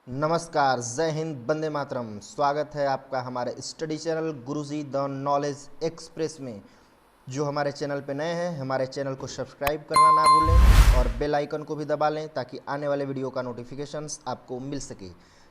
नमस्कार, जय हिंद, वंदे मातरम। स्वागत है आपका हमारे study channel Guruji the knowledge express में। जो हमारे चैनल पे नए हैं, हमारे चैनल को सब्सक्राइब करना ना भूलें और बेल आइकन को भी दबा लें ताकि आने वाले वीडियो का नोटिफिकेशंस आपको मिल सके।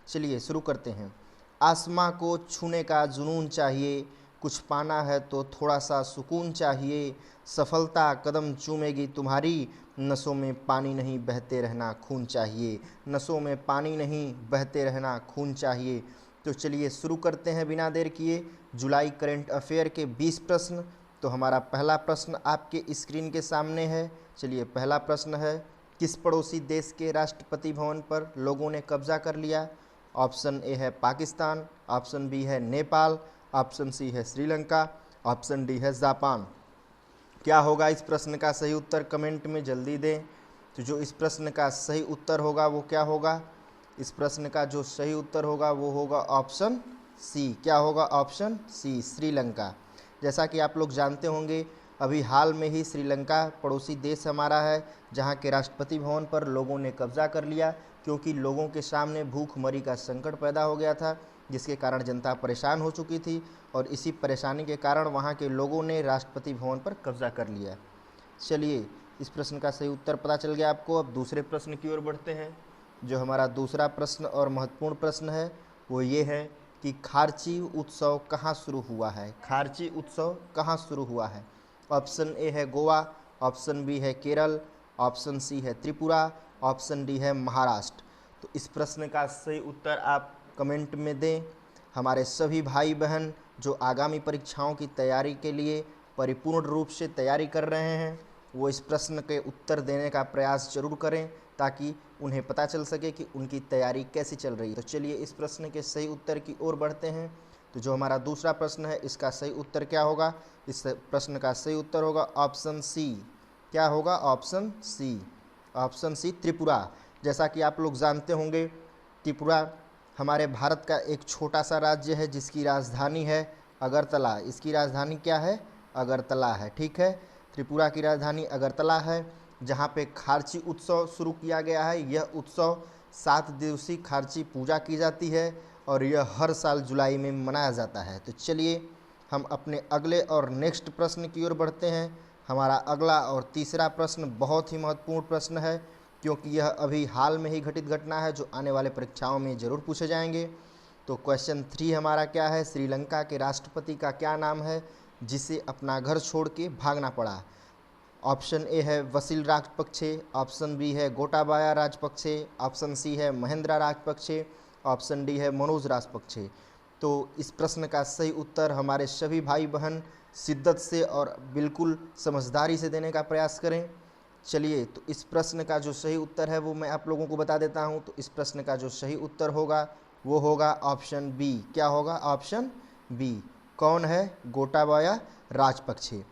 चलिए शुरू करते हैं। आसमां को छूने का जुनून चाहिए, कुछ पाना है तो थोड़ा सा सुकून चाहिए। सफलता कदम चूमेगी तुम्हारी, नसों में पानी नहीं बहते रहना खून चाहिए। नसों में पानी नहीं बहते रहना खून चाहिए। तो चलिए शुरू करते हैं बिना देर किए जुलाई करंट अफेयर के 20 प्रश्न। तो हमारा पहला प्रश्न आपके स्क्रीन के सामने है। चलिए पहला प्रश्न है, किस पड़ोसी देश के राष्ट्रपति भवन पर लोगों ने कब्जा कर लिया? ऑप्शन ए है पाकिस्तान, ऑप्शन बी है नेपाल, ऑप्शन सी है श्रीलंका, ऑप्शन डी है जापान। क्या होगा इस प्रश्न का सही उत्तर? कमेंट में जल्दी दें। तो जो इस प्रश्न का सही उत्तर होगा वो क्या होगा? इस प्रश्न का जो सही उत्तर होगा वो होगा ऑप्शन सी। क्या होगा? Option C, Sri Lanka. जैसा कि आप लोग जानते होंगे, अभी हाल में ही श्रीलंका पड़ोसी देश हमारा है, जहां के राष्ट्रपति भवन पर लोगों ने कब्जा कर लिया क्योंकि लोगों के सामने भूखमरी का संकट पैदा हो गया था, जिसके कारण जनता परेशान हो चुकी थी और इसी परेशानी के कारण वहां के लोगों ने राष्ट्रपति भवन पर कब्जा कर लिया। चलिए इस प्रश्न का सही उत्तर पता चल गया आपको। अब दूसरे प्रश्न की ओर बढ़ते हैं। जो हमारा दूसरा प्रश्न और महत्वपूर्ण प्रश्न है वो ये है कि खारची उत्सव कहाँ शुरू हुआ है? खारची उत्सव कहाँ शुरू हुआ है? ऑप्शन ए है गोवा, ऑप्शन बी है केरल, ऑप्शन सी है त्रिपुरा, ऑप्शन डी है महाराष्ट्र। तो इस प्रश्न का सही उत्तर आप कमेंट में दें। हमारे सभी भाई बहन जो आगामी परीक्षाओं की तैयारी के लिए परिपूर्ण रूप से तैयारी कर रहे हैं, वो इस प्रश्न के उत्तर देने का प्रयास जरूर करें ताकि उन्हें पता चल सके कि उनकी तैयारी कैसी चल रही है। तो चलिए इस प्रश्न के सही उत्तर की ओर बढ़ते हैं। तो जो हमारा दूसरा प्रश्न है, इसका सही उत्तर क्या होगा? इस प्रश्न का सही उत्तर होगा ऑप्शन सी। क्या होगा? Option C. Option C, Tripura. जैसा कि आप लोग जानते होंगे, त्रिपुरा हमारे भारत का एक छोटा सा राज्य है जिसकी राजधानी है अगरतला। इसकी राजधानी क्या है? अगरतला है। ठीक है, त्रिपुरा की राजधानी अगरतला है, जहाँ पे खारची उत्सव शुरू किया गया है। यह उत्सव 7 दिवसीय खारची पूजा की जाती है और यह हर साल जुलाई में मनाया जाता है। तो चलिए हम अपने अगले और नेक्स्ट प्रश्न की ओर बढ़ते हैं। हमारा अगला और तीसरा प्रश्न बहुत ही महत्वपूर्ण प्रश्न है क्योंकि यह अभी हाल में ही घटित घटना है जो आने वाले परीक्षाओं में ज़रूर पूछे जाएंगे। तो क्वेश्चन 3 हमारा क्या है? श्रीलंका के राष्ट्रपति का क्या नाम है जिसे अपना घर छोड़ के भागना पड़ा? ऑप्शन ए है वसील राजपक्षे, ऑप्शन बी है गोटाबाया राजपक्षे, ऑप्शन सी है महेंद्रा राजपक्षे, ऑप्शन डी है मनोज राजपक्षे। तो इस प्रश्न का सही उत्तर हमारे सभी भाई बहन शिद्दत से और बिल्कुल समझदारी से देने का प्रयास करें। चलिए तो इस प्रश्न का जो सही उत्तर है वो मैं आप लोगों को बता देता हूं। तो इस प्रश्न का जो सही उत्तर होगा वो होगा ऑप्शन बी। क्या होगा? Option B. कौन है? गोटाबाया राजपक्षे।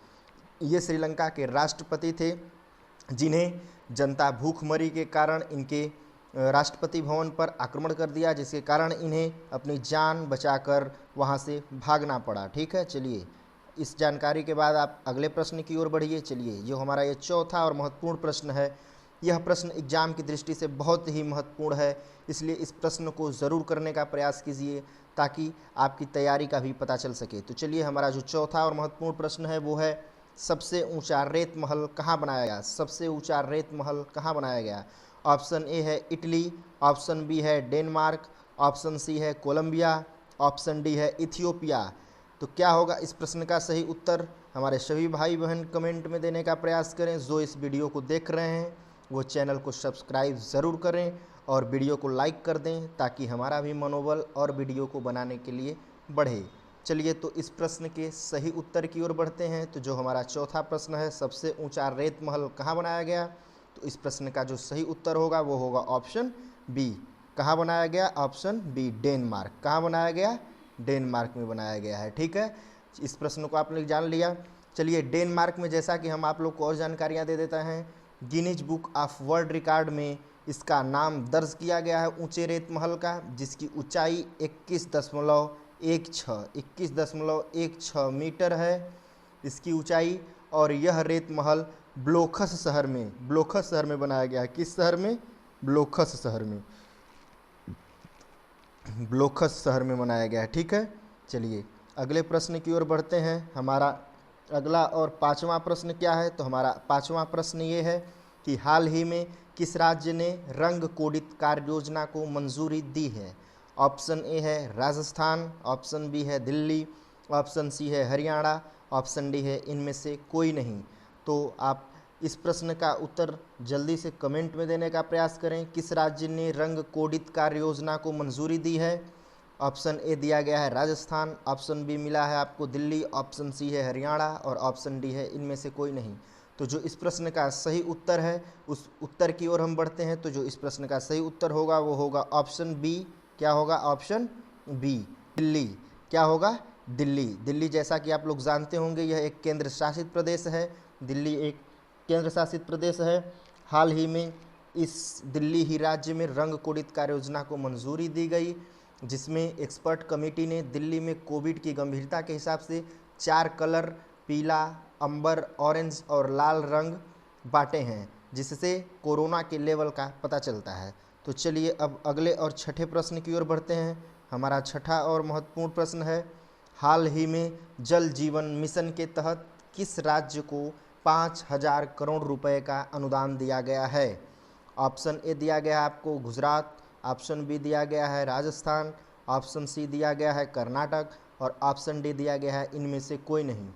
ये श्रीलंका के राष्ट्रपति थे जिन्हें जनता भूखमरी के कारण इनके राष्ट्रपति भवन पर आक्रमण कर दिया, जिसके कारण इन्हें अपनी जान बचाकर वहां से भागना पड़ा। ठीक है, चलिए इस जानकारी के बाद आप अगले प्रश्न की ओर बढ़िए। चलिए जो हमारा ये चौथा और महत्वपूर्ण प्रश्न है, यह प्रश्न एग्जाम की दृष्टि से बहुत ही महत्वपूर्ण है, इसलिए इस प्रश्न को ज़रूर करने का प्रयास कीजिए ताकि आपकी तैयारी का भी पता चल सके। तो चलिए हमारा जो चौथा और महत्वपूर्ण प्रश्न है वो है, सबसे ऊंचा रेत महल कहाँ बनाया गया? सबसे ऊंचा रेत महल कहाँ बनाया गया? ऑप्शन ए है इटली, ऑप्शन बी है डेनमार्क, ऑप्शन सी है कोलंबिया, ऑप्शन डी है इथियोपिया। तो क्या होगा इस प्रश्न का सही उत्तर? हमारे सभी भाई बहन कमेंट में देने का प्रयास करें। जो इस वीडियो को देख रहे हैं वो चैनल को सब्सक्राइब ज़रूर करें और वीडियो को लाइक कर दें ताकि हमारा भी मनोबल और वीडियो को बनाने के लिए बढ़े। चलिए तो इस प्रश्न के सही उत्तर की ओर बढ़ते हैं। तो जो हमारा चौथा प्रश्न है, सबसे ऊंचा रेत महल कहाँ बनाया गया? तो इस प्रश्न का जो सही उत्तर होगा वो होगा ऑप्शन बी। कहाँ बनाया गया? Option B, Denmark. कहाँ बनाया गया? डेनमार्क में बनाया गया है। ठीक है, इस प्रश्न को आपने जान लिया। चलिए डेनमार्क में, जैसा कि हम आप लोग को और जानकारियाँ दे देते हैं, Guinness book of world record में इसका नाम दर्ज किया गया है ऊंचे रेत महल का, जिसकी ऊंचाई 21.16 मीटर है इसकी ऊंचाई। और यह रेत महल ब्लोखस शहर में बनाया गया है। किस शहर में? ब्लोखस शहर में। ब्लोखस शहर में मनाया गया है। ठीक है, चलिए अगले प्रश्न की ओर बढ़ते हैं। हमारा अगला और पांचवा प्रश्न क्या है? तो हमारा पांचवा प्रश्न ये है कि हाल ही में किस राज्य ने रंग कोडित कार्य योजना को मंजूरी दी है? ऑप्शन ए है राजस्थान, ऑप्शन बी है दिल्ली, ऑप्शन सी है हरियाणा, ऑप्शन डी है इनमें से कोई नहीं। तो आप इस प्रश्न का उत्तर जल्दी से कमेंट में देने का प्रयास करें। किस राज्य ने रंग कोडित कार्य योजना को मंजूरी दी है? ऑप्शन ए दिया गया है राजस्थान, ऑप्शन बी मिला है आपको दिल्ली, ऑप्शन सी है हरियाणा और ऑप्शन डी है इनमें से कोई नहीं। तो जो इस प्रश्न का सही उत्तर है उस उत्तर की ओर हम बढ़ते हैं। तो जो इस प्रश्न का सही उत्तर होगा वो होगा ऑप्शन बी। क्या होगा? Option B, Delhi. क्या होगा? दिल्ली। दिल्ली जैसा कि आप लोग जानते होंगे यह एक केंद्र शासित प्रदेश है। दिल्ली एक केंद्र शासित प्रदेश है। हाल ही में इस दिल्ली ही राज्य में रंग कोडित कार्य योजना को मंजूरी दी गई, जिसमें एक्सपर्ट कमेटी ने दिल्ली में कोविड की गंभीरता के हिसाब से 4 कलर पीला, अंबर, ऑरेंज और लाल रंग बांटे हैं, जिससे कोरोना के लेवल का पता चलता है। तो चलिए अब अगले और छठे प्रश्न की ओर बढ़ते हैं। हमारा छठा और महत्वपूर्ण प्रश्न है, हाल ही में जल जीवन मिशन के तहत किस राज्य को 5,000 करोड़ रुपए का अनुदान दिया गया है? ऑप्शन ए दिया गया है आपको गुजरात, ऑप्शन बी दिया गया है राजस्थान, ऑप्शन सी दिया गया है कर्नाटक और ऑप्शन डी दिया गया है इनमें से कोई नहीं।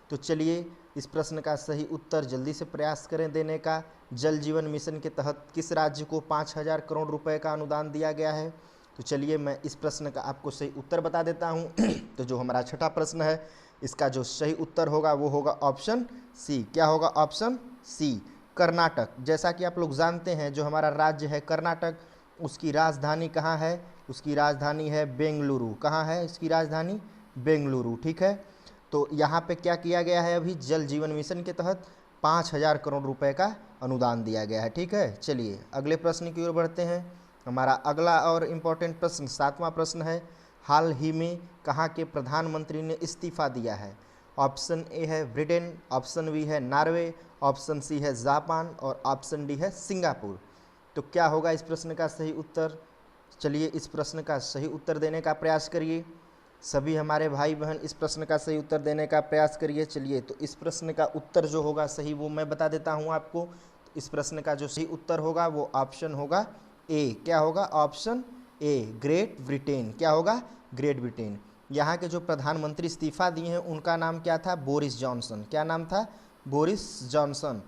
तो चलिए इस प्रश्न का सही उत्तर जल्दी से प्रयास करें देने का। जल जीवन मिशन के तहत किस राज्य को 5,000 करोड़ रुपए का अनुदान दिया गया है? तो चलिए मैं इस प्रश्न का आपको सही उत्तर बता देता हूँ। तो जो हमारा छठा प्रश्न है इसका जो सही उत्तर होगा वो होगा ऑप्शन सी। क्या होगा? Option C, Karnataka. जैसा कि आप लोग जानते हैं जो हमारा राज्य है कर्नाटक, उसकी राजधानी कहाँ है? उसकी राजधानी है बेंगलुरु। कहाँ है इसकी राजधानी? बेंगलुरु। ठीक है, तो यहाँ पे क्या किया गया है? अभी जल जीवन मिशन के तहत 5,000 करोड़ रुपए का अनुदान दिया गया है। ठीक है, चलिए अगले प्रश्न की ओर बढ़ते हैं। हमारा अगला और इम्पोर्टेंट प्रश्न सातवां प्रश्न है, हाल ही में कहाँ के प्रधानमंत्री ने इस्तीफा दिया है? ऑप्शन ए है ब्रिटेन, ऑप्शन बी है नॉर्वे, ऑप्शन सी है जापान और ऑप्शन डी है सिंगापुर। तो क्या होगा इस प्रश्न का सही उत्तर? चलिए इस प्रश्न का सही उत्तर देने का प्रयास करिए। सभी हमारे भाई बहन इस प्रश्न का सही उत्तर देने का प्रयास करिए। चलिए तो इस प्रश्न का उत्तर जो होगा सही वो मैं बता देता हूँ आपको। तो इस प्रश्न का जो सही उत्तर होगा वो ऑप्शन होगा ए। क्या होगा? Option A, great Britain. क्या होगा? Great Britain. यहाँ के जो प्रधानमंत्री इस्तीफा दिए हैं उनका नाम क्या था? Boris Johnson. क्या नाम था? Boris Johnson.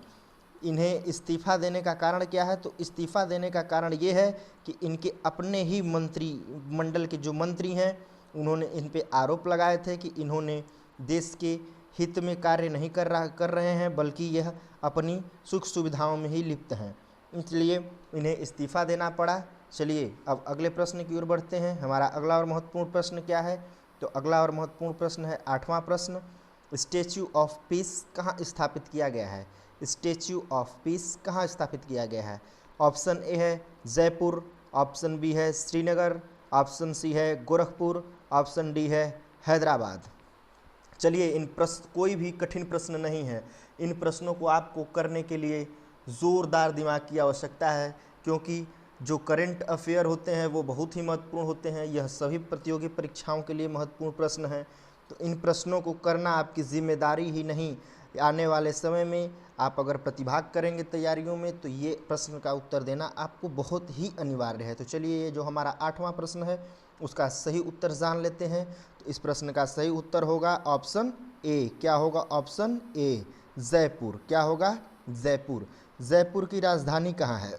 इन्हें इस्तीफा देने का कारण क्या है? तो इस्तीफा देने का कारण ये है कि इनके अपने ही मंत्रिमंडल के जो मंत्री हैं उन्होंने इन पे आरोप लगाए थे कि इन्होंने देश के हित में कार्य नहीं कर रहे हैं, बल्कि यह अपनी सुख सुविधाओं में ही लिप्त हैं, इसलिए इन्हें इस्तीफा देना पड़ा। चलिए अब अगले प्रश्न की ओर बढ़ते हैं। हमारा अगला और महत्वपूर्ण प्रश्न क्या है? तो अगला और महत्वपूर्ण प्रश्न है आठवां प्रश्न, स्टैच्यू ऑफ पीस कहाँ स्थापित किया गया है? स्टैच्यू ऑफ पीस कहाँ स्थापित किया गया है? ऑप्शन ए है जयपुर, ऑप्शन बी है श्रीनगर, ऑप्शन सी है गोरखपुर, ऑप्शन डी है हैदराबाद। चलिए इन प्रश्न कोई भी कठिन प्रश्न नहीं है। इन प्रश्नों को आपको करने के लिए ज़ोरदार दिमाग की आवश्यकता है, क्योंकि जो करंट अफेयर होते हैं वो बहुत ही महत्वपूर्ण होते हैं। यह सभी प्रतियोगी परीक्षाओं के लिए महत्वपूर्ण प्रश्न हैं। तो इन प्रश्नों को करना आपकी जिम्मेदारी ही नहीं, आने वाले समय में आप अगर प्रतिभाग करेंगे तैयारियों में तो ये प्रश्न का उत्तर देना आपको बहुत ही अनिवार्य है। तो चलिए ये जो हमारा आठवां प्रश्न है उसका सही उत्तर जान लेते हैं। तो इस प्रश्न का सही उत्तर होगा ऑप्शन ए। क्या होगा? Option A, Jaipur. क्या होगा? जयपुर। जयपुर की राजधानी कहाँ है?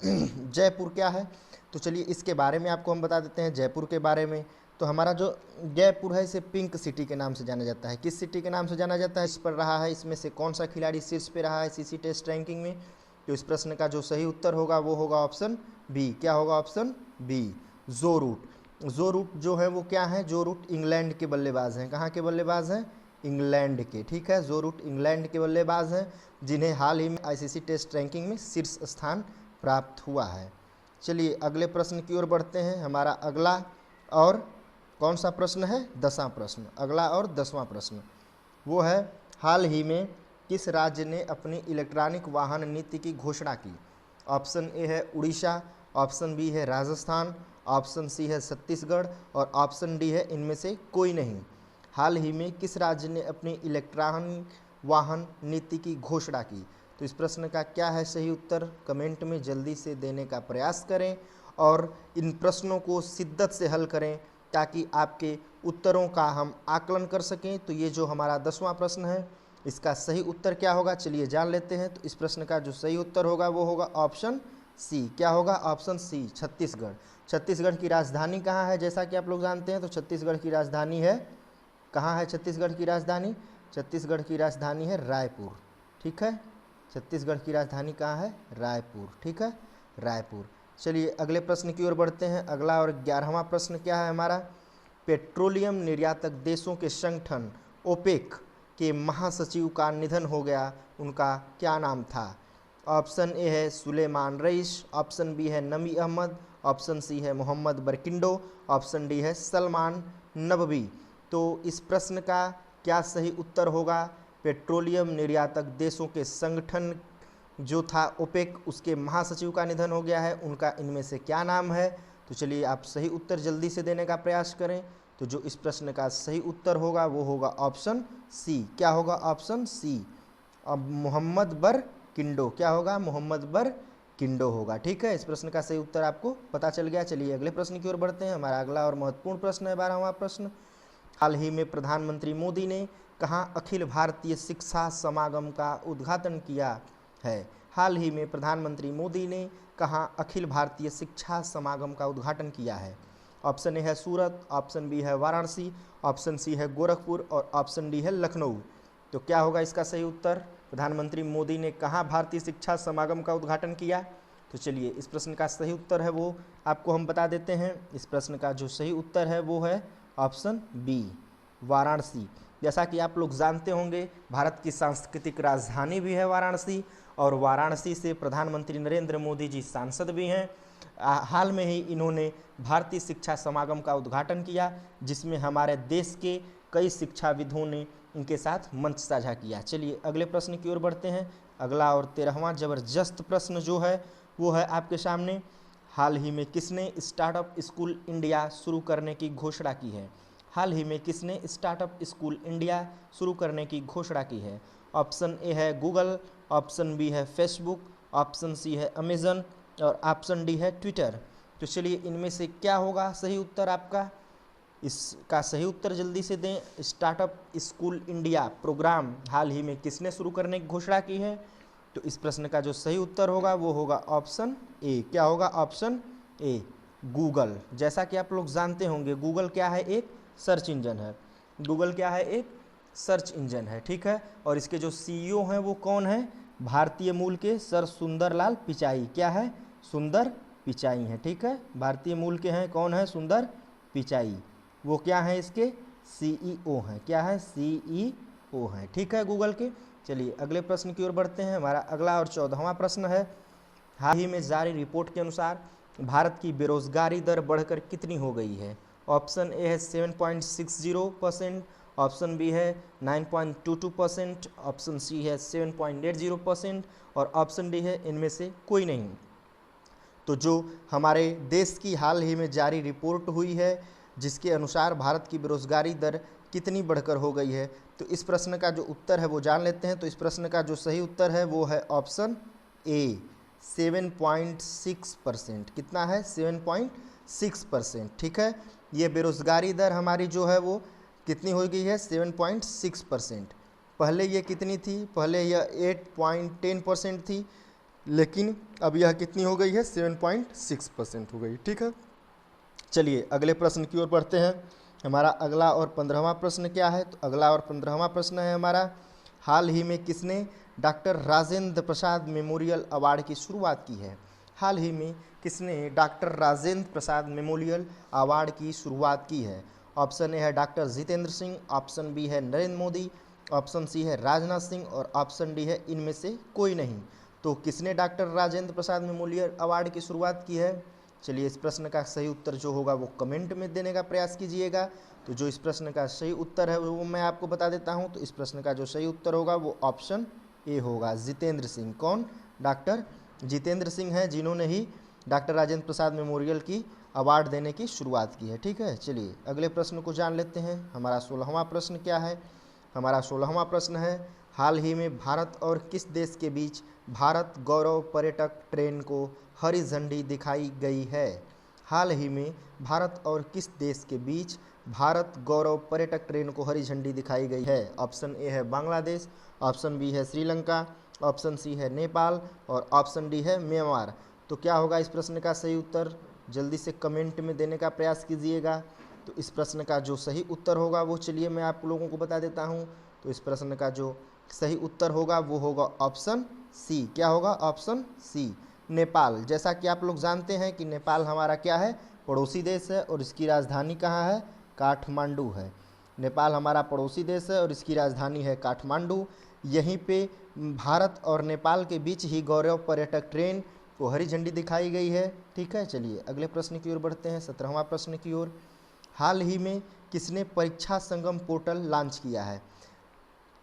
जयपुर क्या है? तो चलिए इसके बारे में आपको हम बता देते हैं जयपुर के बारे में। तो हमारा जो जयपुर है इसे पिंक सिटी के नाम से जाना जाता है। किस सिटी के नाम से जाना जाता है? इस पर रहा है, इसमें से कौन सा खिलाड़ी शीर्ष पे रहा है सीसी टेस्ट रैंकिंग में? तो इस प्रश्न का जो सही उत्तर होगा वो होगा ऑप्शन बी। क्या होगा? Option B, Joe Root. Joe Root जो है वो क्या है? जो रूट इंग्लैंड के बल्लेबाज हैं। कहाँ के बल्लेबाज हैं? इंग्लैंड के। ठीक है, जो रूट इंग्लैंड के बल्लेबाज हैं, जिन्हें हाल ही में आईसीसी टेस्ट रैंकिंग में शीर्ष स्थान प्राप्त हुआ है। चलिए अगले प्रश्न की ओर बढ़ते हैं। हमारा अगला और कौन सा प्रश्न है? 10वां प्रश्न। अगला और 10वां प्रश्न वो है, हाल ही में किस राज्य ने अपनी इलेक्ट्रॉनिक वाहन नीति की घोषणा की? ऑप्शन ए है उड़ीसा, ऑप्शन बी है राजस्थान, ऑप्शन सी है छत्तीसगढ़ और ऑप्शन डी है इनमें से कोई नहीं। हाल ही में किस राज्य ने अपनी इलेक्ट्रॉनिक वाहन नीति की घोषणा की? तो इस प्रश्न का क्या है सही उत्तर, कमेंट में जल्दी से देने का प्रयास करें और इन प्रश्नों को शिद्दत से हल करें ताकि आपके उत्तरों का हम आकलन कर सकें। तो ये जो हमारा 10वां प्रश्न है इसका सही उत्तर क्या होगा, चलिए जान लेते हैं। तो इस प्रश्न का जो सही उत्तर होगा वो होगा ऑप्शन सी। क्या होगा? ऑप्शन सी, छत्तीसगढ़। छत्तीसगढ़ की राजधानी कहाँ है? जैसा कि आप लोग जानते हैं तो छत्तीसगढ़ की राजधानी है, कहाँ है छत्तीसगढ़ की राजधानी? छत्तीसगढ़ की राजधानी है रायपुर। ठीक है, छत्तीसगढ़ की राजधानी कहाँ है? रायपुर। ठीक है, रायपुर। चलिए अगले प्रश्न की ओर बढ़ते हैं। अगला और 11वां प्रश्न क्या है हमारा? पेट्रोलियम निर्यातक देशों के संगठन ओपेक के महासचिव का निधन हो गया, उनका क्या नाम था? ऑप्शन ए है सुलेमान रईस, ऑप्शन बी है नमी अहमद, ऑप्शन सी है मोहम्मद बरकिंडो, ऑप्शन डी है सलमान नबवी। तो इस प्रश्न का क्या सही उत्तर होगा? पेट्रोलियम निर्यातक देशों के संगठन जो था ओपेक, उसके महासचिव का निधन हो गया है, उनका इनमें से क्या नाम है? तो चलिए आप सही उत्तर जल्दी से देने का प्रयास करें। तो जो इस प्रश्न का सही उत्तर होगा वो होगा ऑप्शन सी। क्या होगा? ऑप्शन सी, अब मोहम्मद बरकिंडो। क्या होगा? मोहम्मद बरकिंडो होगा। ठीक है, इस प्रश्न का सही उत्तर आपको पता चल गया। चलिए अगले प्रश्न की ओर बढ़ते हैं। हमारा अगला और महत्वपूर्ण प्रश्न है 12वां प्रश्न। हाल ही में प्रधानमंत्री मोदी ने कहाँ अखिल भारतीय शिक्षा समागम का उद्घाटन किया है? हाल ही में प्रधानमंत्री मोदी ने कहाँ अखिल भारतीय शिक्षा समागम का उद्घाटन किया है? ऑप्शन ए है सूरत, ऑप्शन बी है वाराणसी, ऑप्शन सी है गोरखपुर और ऑप्शन डी है लखनऊ। तो क्या होगा इसका सही उत्तर? प्रधानमंत्री मोदी ने कहाँ भारतीय शिक्षा समागम का उद्घाटन किया? तो चलिए इस प्रश्न का सही उत्तर है वो आपको हम बता देते हैं। इस प्रश्न का जो सही उत्तर है वो है ऑप्शन बी, वाराणसी। जैसा कि आप लोग जानते होंगे भारत की सांस्कृतिक राजधानी भी है वाराणसी और वाराणसी से प्रधानमंत्री नरेंद्र मोदी जी सांसद भी हैं। हाल में ही इन्होंने भारतीय शिक्षा समागम का उद्घाटन किया जिसमें हमारे देश के कई शिक्षाविदों ने इनके साथ मंच साझा किया। चलिए अगले प्रश्न की ओर बढ़ते हैं। अगला और 13वां जबरदस्त प्रश्न जो है वो है आपके सामने। हाल ही में किसने स्टार्टअप स्कूल इंडिया शुरू करने की घोषणा की है? हाल ही में किसने स्टार्टअप स्कूल इंडिया शुरू करने की घोषणा की है? ऑप्शन ए है गूगल, ऑप्शन बी है फेसबुक, ऑप्शन सी है अमेजन और ऑप्शन डी है ट्विटर। तो चलिए इनमें से क्या होगा सही उत्तर आपका? इसका सही उत्तर जल्दी से दें। स्टार्टअप स्कूल इंडिया प्रोग्राम हाल ही में किसने शुरू करने की घोषणा की है? तो इस प्रश्न का जो सही उत्तर होगा वो होगा ऑप्शन ए। क्या होगा? Option A, Google. जैसा कि आप लोग जानते होंगे गूगल क्या है? एक सर्च इंजन है। गूगल क्या है? एक सर्च इंजन है। ठीक है, और इसके जो सीईओ हैं वो कौन है? भारतीय मूल के सर सुंदरलाल पिचाई। क्या है? सुंदर पिचाई हैं। ठीक है, भारतीय मूल के हैं। कौन है? सुंदर पिचाई। वो क्या है? इसके सीईओ हैं। क्या है? सीईओ हैं। ठीक है, गूगल के। चलिए अगले प्रश्न की ओर बढ़ते हैं। हमारा अगला और 14वां प्रश्न है। हाल ही में जारी रिपोर्ट के अनुसार भारत की बेरोजगारी दर बढ़कर कितनी हो गई है? ऑप्शन ए है 7.60%, ऑप्शन बी है 9.22%, ऑप्शन सी है 7.80% और ऑप्शन डी है इनमें से कोई नहीं। तो जो हमारे देश की हाल ही में जारी रिपोर्ट हुई है जिसके अनुसार भारत की बेरोजगारी दर कितनी बढ़कर हो गई है, तो इस प्रश्न का जो उत्तर है वो जान लेते हैं। तो इस प्रश्न का जो सही उत्तर है वो है ऑप्शन ए, 7.6%। कितना है? 7.6%। ठीक है, ये बेरोजगारी दर हमारी जो है वो कितनी हो गई है? 7.6%। पहले ये कितनी थी? पहले यह 8.10% थी, लेकिन अब यह कितनी हो गई है? 7.6% हो गई। ठीक है, चलिए अगले प्रश्न की ओर बढ़ते हैं। हमारा अगला और 15वां प्रश्न क्या है? तो अगला और 15वां प्रश्न है हमारा, हाल ही में किसने doctor Rajendra Prasad memorial award की शुरुआत की है? हाल ही में किसने doctor Rajendra Prasad memorial award की शुरुआत की है? ऑप्शन ए है doctor Jitendra Singh, option B है नरेंद्र मोदी, ऑप्शन सी है राजनाथ सिंह और ऑप्शन डी है इनमें से कोई नहीं। तो किसने doctor Rajendra Prasad memorial award की शुरुआत की है? चलिए इस प्रश्न का सही उत्तर जो होगा वो कमेंट में देने का प्रयास कीजिएगा। तो जो इस प्रश्न का सही उत्तर है वो मैं आपको बता देता हूँ। तो इस प्रश्न का जो सही उत्तर होगा वो ऑप्शन ए होगा, जितेंद्र सिंह। कौन? डॉक्टर जितेंद्र सिंह हैं जिन्होंने ही डॉक्टर राजेंद्र प्रसाद मेमोरियल की अवार्ड देने की शुरुआत की है। ठीक है, चलिए अगले प्रश्न को जान लेते हैं। हमारा 16वां प्रश्न क्या है? हमारा 16वां प्रश्न है, हाल ही में भारत और किस देश के बीच भारत गौरव पर्यटक ट्रेन को हरी झंडी दिखाई गई है? हाल ही में भारत और किस देश के बीच भारत गौरव पर्यटक ट्रेन को हरी झंडी दिखाई गई है? ऑप्शन ए है बांग्लादेश, ऑप्शन बी है श्रीलंका, ऑप्शन सी है नेपाल और ऑप्शन डी है म्यांमार। तो क्या होगा इस प्रश्न का सही उत्तर? जल्दी से कमेंट में देने का प्रयास कीजिएगा। तो इस प्रश्न का जो सही उत्तर होगा वो चलिए मैं आप लोगों को बता देता हूँ। तो इस प्रश्न का जो सही उत्तर होगा वो होगा ऑप्शन सी। क्या होगा? Option C, Nepal. जैसा कि आप लोग जानते हैं कि नेपाल हमारा क्या है? पड़ोसी देश है और इसकी राजधानी कहाँ है? काठमांडू है। नेपाल हमारा पड़ोसी देश है और इसकी राजधानी है काठमांडू। यहीं पे भारत और नेपाल के बीच ही गौरव पर्यटक ट्रेन को हरी झंडी दिखाई गई है। ठीक है, चलिए अगले प्रश्न की ओर बढ़ते हैं, 17वां प्रश्न की ओर। हाल ही में किसने परीक्षा संगम पोर्टल लॉन्च किया है?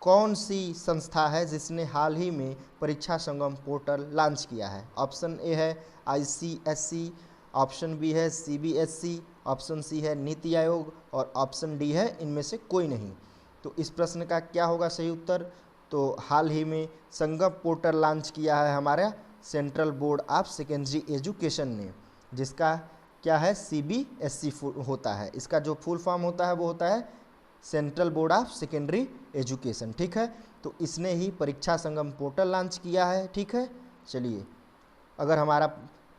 कौन सी संस्था है जिसने हाल ही में परीक्षा संगम पोर्टल लॉन्च किया है? ऑप्शन ए है ICSE, ऑप्शन बी है CBSE, ऑप्शन सी है नीति आयोग और ऑप्शन डी है इनमें से कोई नहीं। तो इस प्रश्न का क्या होगा सही उत्तर? तो हाल ही में संगम पोर्टल लॉन्च किया है हमारा central board of secondary education ने, जिसका क्या है? CBSE होता है। इसका जो फुल फॉर्म होता है वो होता है central board of secondary education. ठीक है, तो इसने ही परीक्षा संगम पोर्टल लॉन्च किया है। ठीक है, चलिए अगर हमारा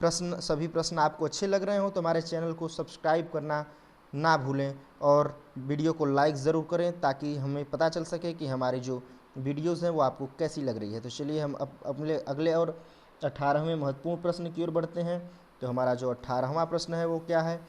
सभी प्रश्न आपको अच्छे लग रहे हो तो हमारे चैनल को सब्सक्राइब करना ना भूलें और वीडियो को लाइक ज़रूर करें ताकि हमें पता चल सके कि हमारी जो वीडियोज़ हैं वो आपको कैसी लग रही है। तो चलिए हम अपने अगले और 18वें महत्वपूर्ण प्रश्न की ओर बढ़ते हैं। तो हमारा जो 18वां प्रश्न है वो क्या है?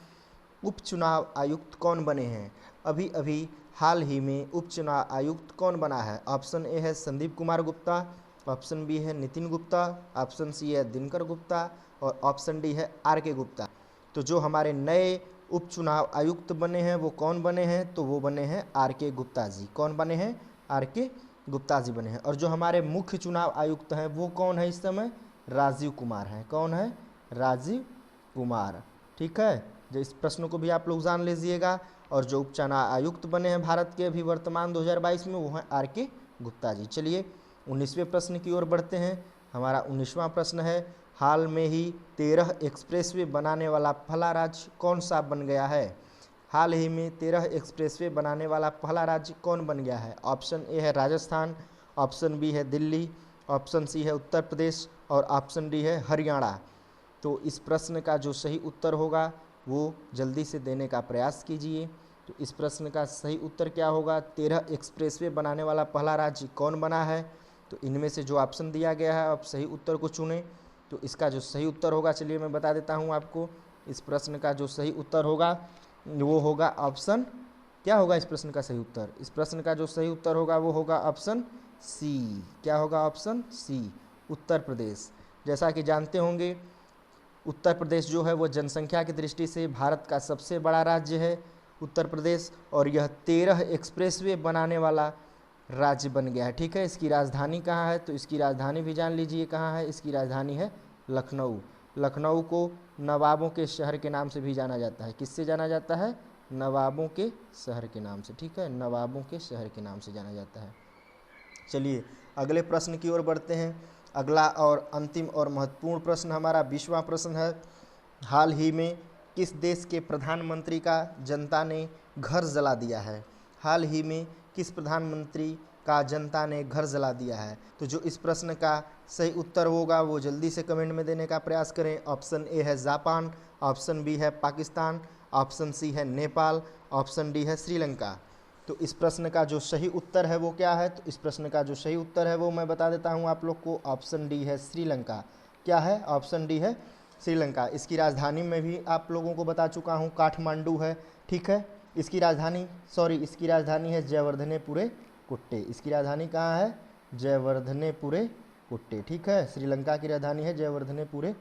उपचुनाव आयुक्त कौन बने हैं? अभी अभी हाल ही में उपचुनाव आयुक्त कौन बना है? ऑप्शन ए है संदीप कुमार गुप्ता, ऑप्शन बी है नितिन गुप्ता, ऑप्शन सी है दिनकर गुप्ता और ऑप्शन डी है RK गुप्ता। तो जो हमारे नए उपचुनाव आयुक्त बने हैं वो कौन बने हैं? तो वो बने हैं RK गुप्ता जी। कौन बने हैं? RK गुप्ता जी बने हैं। और जो हमारे मुख्य चुनाव आयुक्त हैं वो कौन है इस समय? राजीव कुमार हैं। कौन है? राजीव कुमार। ठीक है, जो इस प्रश्न को भी आप लोग जान लीजिएगा। और जो उपचुनाव आयुक्त बने हैं भारत के अभी वर्तमान 2022 में वो हैं RK गुप्ता जी। चलिए 19वें प्रश्न की ओर बढ़ते हैं। हमारा 19वां प्रश्न है, हाल में ही 13 एक्सप्रेसवे बनाने वाला पहला राज्य कौन सा बन गया है? हाल ही में 13 एक्सप्रेसवे बनाने वाला पहला राज्य कौन बन गया है? ऑप्शन ए है राजस्थान, ऑप्शन बी है दिल्ली, ऑप्शन सी है उत्तर प्रदेश और ऑप्शन डी है हरियाणा। तो इस प्रश्न का जो सही उत्तर होगा वो जल्दी से देने का प्रयास कीजिए। तो इस प्रश्न का सही उत्तर क्या होगा? 13 एक्सप्रेसवे बनाने वाला पहला राज्य कौन बना है? तो इनमें से जो ऑप्शन दिया गया है आप सही उत्तर को चुनें। तो इसका जो सही उत्तर होगा चलिए मैं बता देता हूँ आपको। इस प्रश्न का जो सही उत्तर होगा वो होगा ऑप्शन, क्या होगा इस प्रश्न का सही उत्तर? इस प्रश्न का जो सही उत्तर होगा वो होगा ऑप्शन सी। क्या होगा? Option C, Uttar Pradesh. जैसा कि जानते होंगे उत्तर प्रदेश जो है वो जनसंख्या की दृष्टि से भारत का सबसे बड़ा राज्य है उत्तर प्रदेश, और यह 13 एक्सप्रेसवे बनाने वाला राज्य बन गया है। ठीक है, इसकी राजधानी कहाँ है? तो इसकी राजधानी भी जान लीजिए कहाँ है। इसकी राजधानी है लखनऊ। लखनऊ को नवाबों के शहर के नाम से भी जाना जाता है। किससे जाना जाता है? नवाबों के शहर के नाम से। ठीक है, नवाबों के शहर के नाम से जाना जाता है। चलिए अगले प्रश्न की ओर बढ़ते हैं। अगला और अंतिम और महत्वपूर्ण प्रश्न हमारा 20वां प्रश्न है, हाल ही में किस देश के प्रधानमंत्री का जनता ने घर जला दिया है? हाल ही में किस प्रधानमंत्री का जनता ने घर जला दिया है? तो जो इस प्रश्न का सही उत्तर होगा वो जल्दी से कमेंट में देने का प्रयास करें। ऑप्शन ए है जापान, ऑप्शन बी है पाकिस्तान, ऑप्शन सी है नेपाल, ऑप्शन डी है श्रीलंका। तो इस प्रश्न का जो सही उत्तर है वो क्या है? तो इस प्रश्न का जो सही उत्तर है वो मैं बता देता हूँ आप लोग को। ऑप्शन डी है श्रीलंका। क्या है? ऑप्शन डी है श्रीलंका। इसकी राजधानी में भी आप लोगों को बता चुका हूँ, काठमांडू है। ठीक है, इसकी राजधानी है जयवर्धनेपुरे कुट्टे। इसकी राजधानी कहाँ है? जयवर्धनेपुरे कुट्टे। ठीक है, श्रीलंका की राजधानी है जयवर्धनेपुरे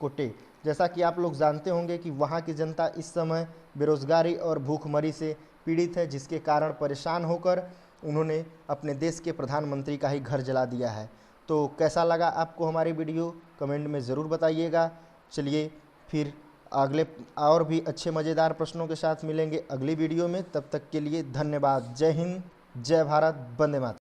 कुट्टे। जैसा कि आप लोग जानते होंगे कि वहाँ की जनता इस समय बेरोजगारी और भूखमरी से पीड़ित है, जिसके कारण परेशान होकर उन्होंने अपने देश के प्रधानमंत्री का ही घर जला दिया है। तो कैसा लगा आपको हमारी वीडियो? कमेंट में ज़रूर बताइएगा। चलिए फिर अगले और भी अच्छे मज़ेदार प्रश्नों के साथ मिलेंगे अगली वीडियो में। तब तक के लिए धन्यवाद। जय हिंद, जय भारत, वंदे मातरम।